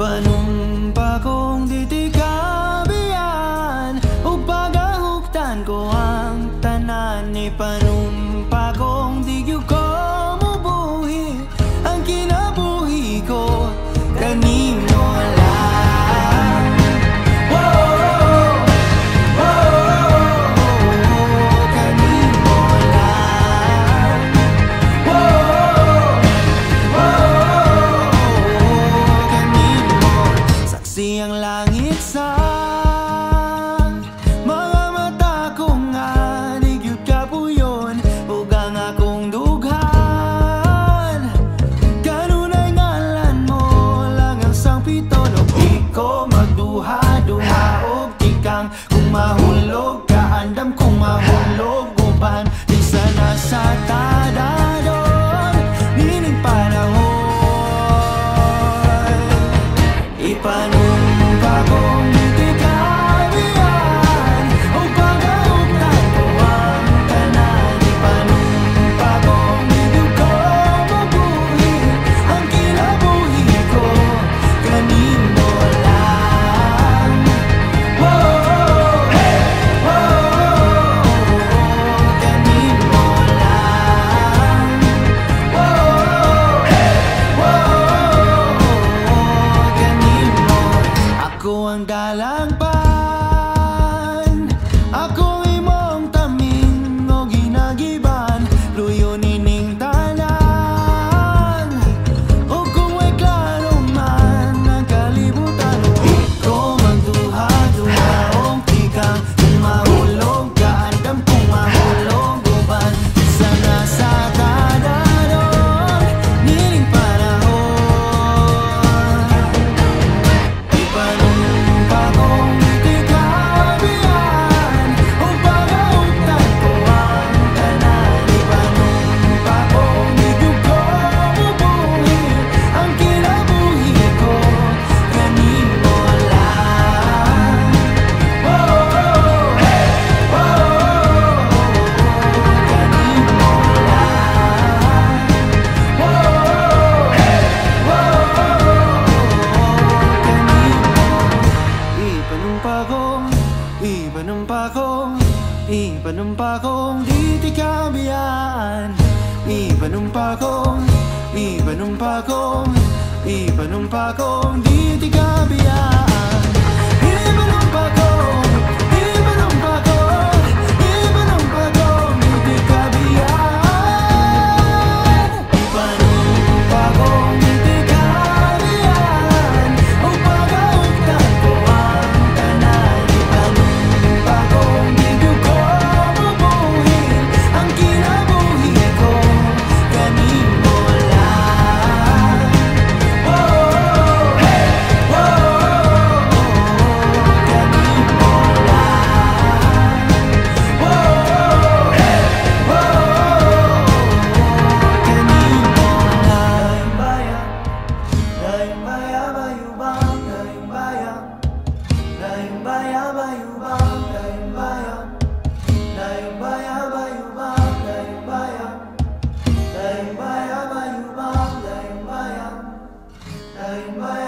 Ipanumpa kong ditikabian ug pagahugtan ko ang tanan. Ipanumpa kong di gyud ko mubuhi ang kinabuhi ko kanimo lang. Kanimo lang. Kanimo saksi ang langit sa mga mata ko nga di gyud kapuyon ug ang akong dughan. Kanunay ngalan mo lang ang sangpiton ug di ko magduha-duha og tikang kung mahulog ka andam kung mahulog uban di sana sa tadadon nining panahon. Ipanumpa kong ditikabian ug pagahugtan ko ang tanan. Ipanumpa kong di gyud ko mabuhi ang kinabuhi ko kanimo lang. Kanimo lang. Kanimo ako ang dalangpan, ako imong tamin o ginagiban, luyo nining tanan. O kung may klaro man ang kalibutan, di ko magduha-duha og tikang kung mahulog ka andam kung mahulog uban sana sa tadadon nining panahon. Ipanumpa kong ditikabian ug pagahugtan ko ang tanan. Ipanumpa kong di gyud ko mubuhi ang kinabuhi ko kanimo lang. Kanimo lang. Ipanumpa kong ditikabian. Ipanumpa kong ditikabian. Ipanumpa kong ditikabian. Ipanumpa kong ditikabian ug pagahugtan ko ang tanan. Ipanumpa kong di gyud ko mabuhi ang kinabuhi ko kanimo lang. Daing bayang